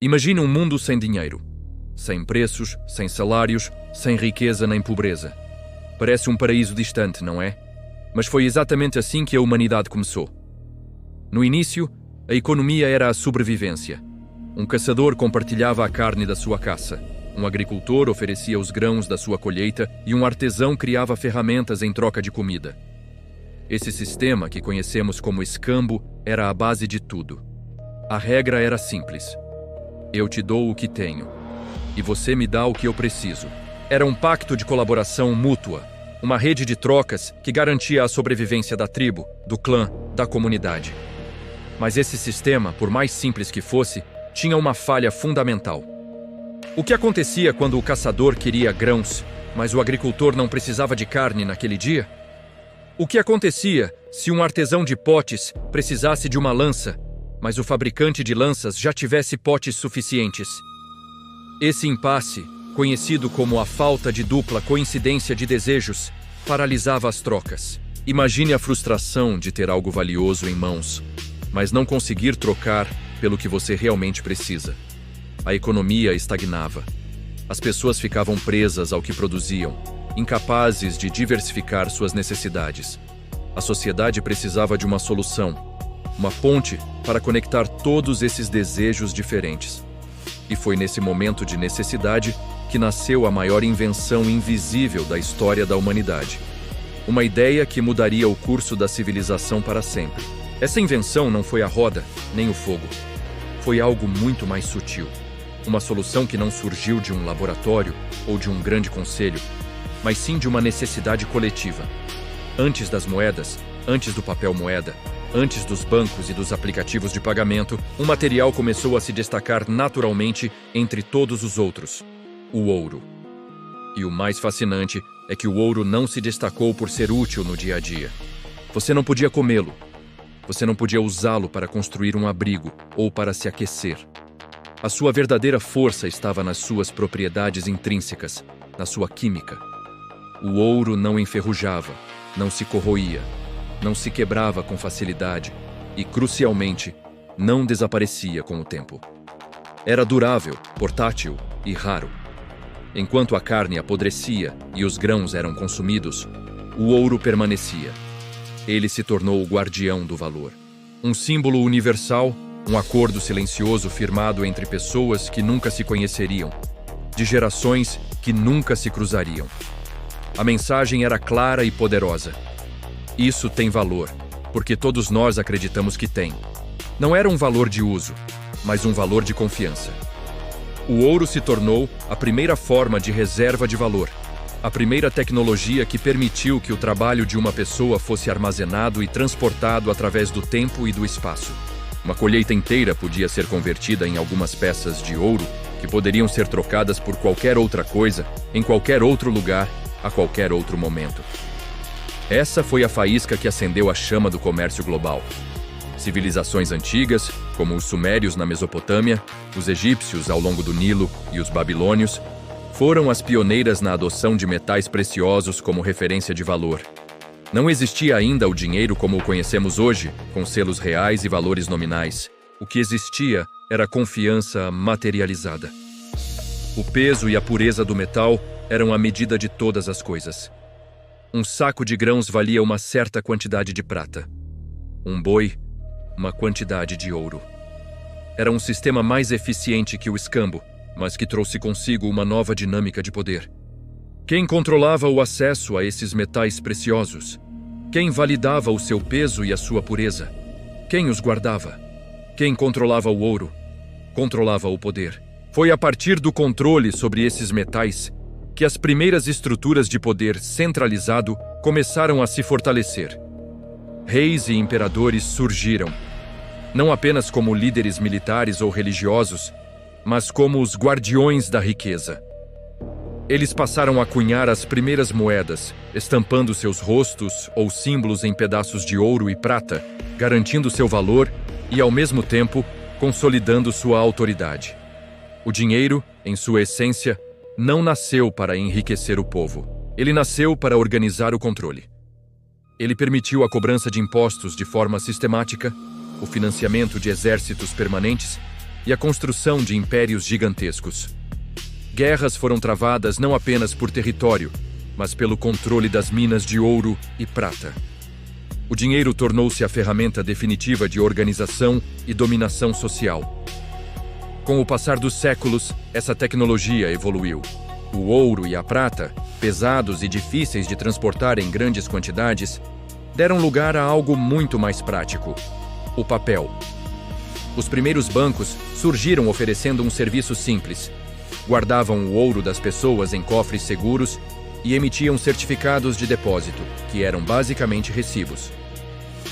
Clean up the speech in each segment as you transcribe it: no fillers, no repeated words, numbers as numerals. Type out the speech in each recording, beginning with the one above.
Imagine um mundo sem dinheiro. Sem preços, sem salários, sem riqueza nem pobreza. Parece um paraíso distante, não é? Mas foi exatamente assim que a humanidade começou. No início, a economia era a sobrevivência. Um caçador compartilhava a carne da sua caça. Um agricultor oferecia os grãos da sua colheita e um artesão criava ferramentas em troca de comida. Esse sistema, que conhecemos como escambo, era a base de tudo. A regra era simples. Eu te dou o que tenho, e você me dá o que eu preciso. Era um pacto de colaboração mútua, uma rede de trocas que garantia a sobrevivência da tribo, do clã, da comunidade. Mas esse sistema, por mais simples que fosse, tinha uma falha fundamental. O que acontecia quando o caçador queria grãos, mas o agricultor não precisava de carne naquele dia? O que acontecia se um artesão de potes precisasse de uma lança, mas o fabricante de lanças já tivesse potes suficientes? Esse impasse, conhecido como a falta de dupla coincidência de desejos, paralisava as trocas. Imagine a frustração de ter algo valioso em mãos, mas não conseguir trocar pelo que você realmente precisa. A economia estagnava. As pessoas ficavam presas ao que produziam, incapazes de diversificar suas necessidades. A sociedade precisava de uma solução, uma ponte para conectar todos esses desejos diferentes. E foi nesse momento de necessidade que nasceu a maior invenção invisível da história da humanidade. Uma ideia que mudaria o curso da civilização para sempre. Essa invenção não foi a roda, nem o fogo. Foi algo muito mais sutil. Uma solução que não surgiu de um laboratório ou de um grande conselho, mas sim de uma necessidade coletiva. Antes das moedas, antes do papel moeda, antes dos bancos e dos aplicativos de pagamento, um material começou a se destacar naturalmente entre todos os outros: o ouro. E o mais fascinante é que o ouro não se destacou por ser útil no dia a dia. Você não podia comê-lo. Você não podia usá-lo para construir um abrigo ou para se aquecer. A sua verdadeira força estava nas suas propriedades intrínsecas, na sua química. O ouro não enferrujava, não se corroía, não se quebrava com facilidade e, crucialmente, não desaparecia com o tempo. Era durável, portátil e raro. Enquanto a carne apodrecia e os grãos eram consumidos, o ouro permanecia. Ele se tornou o guardião do valor. Um símbolo universal, um acordo silencioso firmado entre pessoas que nunca se conheceriam, de gerações que nunca se cruzariam. A mensagem era clara e poderosa. Isso tem valor, porque todos nós acreditamos que tem. Não era um valor de uso, mas um valor de confiança. O ouro se tornou a primeira forma de reserva de valor, a primeira tecnologia que permitiu que o trabalho de uma pessoa fosse armazenado e transportado através do tempo e do espaço. Uma colheita inteira podia ser convertida em algumas peças de ouro que poderiam ser trocadas por qualquer outra coisa, em qualquer outro lugar, a qualquer outro momento. Essa foi a faísca que acendeu a chama do comércio global. Civilizações antigas, como os sumérios na Mesopotâmia, os egípcios ao longo do Nilo e os babilônios, foram as pioneiras na adoção de metais preciosos como referência de valor. Não existia ainda o dinheiro como o conhecemos hoje, com selos reais e valores nominais. O que existia era confiança materializada. O peso e a pureza do metal eram a medida de todas as coisas. Um saco de grãos valia uma certa quantidade de prata. Um boi, uma quantidade de ouro. Era um sistema mais eficiente que o escambo, mas que trouxe consigo uma nova dinâmica de poder. Quem controlava o acesso a esses metais preciosos? Quem validava o seu peso e a sua pureza? Quem os guardava? Quem controlava o ouro? Controlava o poder. Foi a partir do controle sobre esses metais que as primeiras estruturas de poder centralizado começaram a se fortalecer. Reis e imperadores surgiram, não apenas como líderes militares ou religiosos, mas como os guardiões da riqueza. Eles passaram a cunhar as primeiras moedas, estampando seus rostos ou símbolos em pedaços de ouro e prata, garantindo seu valor e, ao mesmo tempo, consolidando sua autoridade. O dinheiro, em sua essência, não nasceu para enriquecer o povo. Ele nasceu para organizar o controle. Ele permitiu a cobrança de impostos de forma sistemática, o financiamento de exércitos permanentes e a construção de impérios gigantescos. Guerras foram travadas não apenas por território, mas pelo controle das minas de ouro e prata. O dinheiro tornou-se a ferramenta definitiva de organização e dominação social. Com o passar dos séculos, essa tecnologia evoluiu. O ouro e a prata, pesados e difíceis de transportar em grandes quantidades, deram lugar a algo muito mais prático: o papel. Os primeiros bancos surgiram oferecendo um serviço simples. Guardavam o ouro das pessoas em cofres seguros e emitiam certificados de depósito, que eram basicamente recibos.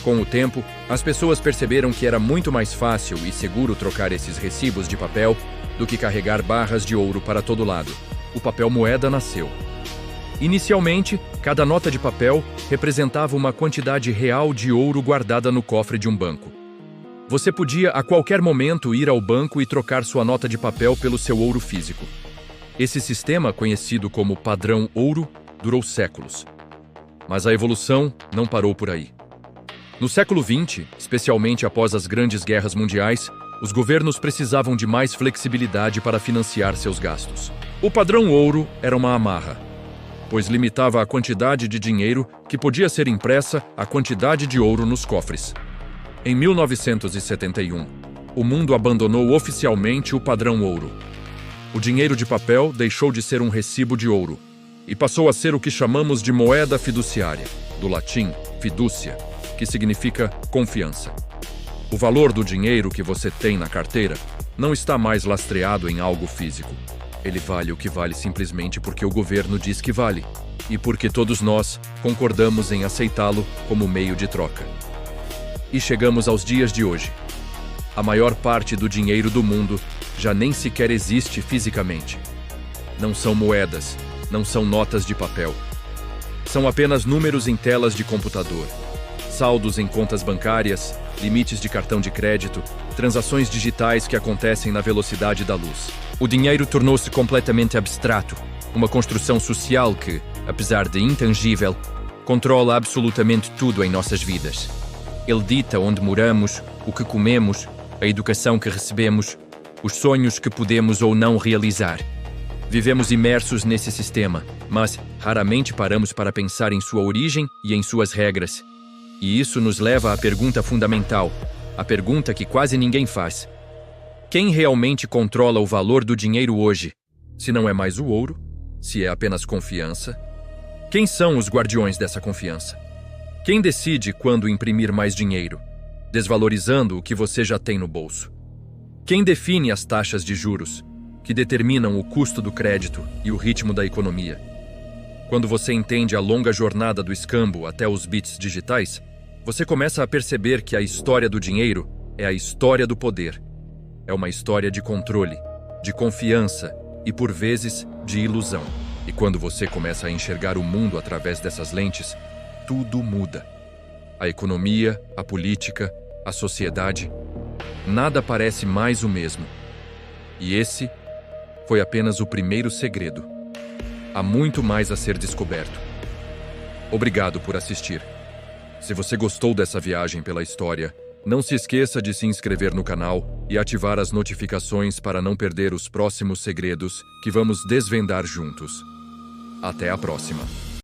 Com o tempo, as pessoas perceberam que era muito mais fácil e seguro trocar esses recibos de papel do que carregar barras de ouro para todo lado. O papel moeda nasceu. Inicialmente, cada nota de papel representava uma quantidade real de ouro guardada no cofre de um banco. Você podia, a qualquer momento, ir ao banco e trocar sua nota de papel pelo seu ouro físico. Esse sistema, conhecido como padrão ouro, durou séculos. Mas a evolução não parou por aí. No século XX, especialmente após as grandes guerras mundiais, os governos precisavam de mais flexibilidade para financiar seus gastos. O padrão ouro era uma amarra, pois limitava a quantidade de dinheiro que podia ser impressa à quantidade de ouro nos cofres. Em 1971, o mundo abandonou oficialmente o padrão ouro. O dinheiro de papel deixou de ser um recibo de ouro e passou a ser o que chamamos de moeda fiduciária, do latim fiducia, que significa confiança. O valor do dinheiro que você tem na carteira não está mais lastreado em algo físico. Ele vale o que vale simplesmente porque o governo diz que vale e porque todos nós concordamos em aceitá-lo como meio de troca. E chegamos aos dias de hoje. A maior parte do dinheiro do mundo já nem sequer existe fisicamente. Não são moedas, não são notas de papel. São apenas números em telas de computador, saldos em contas bancárias, limites de cartão de crédito, transações digitais que acontecem na velocidade da luz. O dinheiro tornou-se completamente abstrato, uma construção social que, apesar de intangível, controla absolutamente tudo em nossas vidas. Ele dita onde moramos, o que comemos, a educação que recebemos, os sonhos que podemos ou não realizar. Vivemos imersos nesse sistema, mas raramente paramos para pensar em sua origem e em suas regras. E isso nos leva à pergunta fundamental, a pergunta que quase ninguém faz. Quem realmente controla o valor do dinheiro hoje? Se não é mais o ouro? Se é apenas confiança? Quem são os guardiões dessa confiança? Quem decide quando imprimir mais dinheiro, desvalorizando o que você já tem no bolso? Quem define as taxas de juros, que determinam o custo do crédito e o ritmo da economia? Quando você entende a longa jornada do escambo até os bits digitais, você começa a perceber que a história do dinheiro é a história do poder. É uma história de controle, de confiança e, por vezes, de ilusão. E quando você começa a enxergar o mundo através dessas lentes, tudo muda. A economia, a política, a sociedade, nada parece mais o mesmo. E esse foi apenas o primeiro segredo. Há muito mais a ser descoberto. Obrigado por assistir. Se você gostou dessa viagem pela história, não se esqueça de se inscrever no canal e ativar as notificações para não perder os próximos segredos que vamos desvendar juntos. Até a próxima!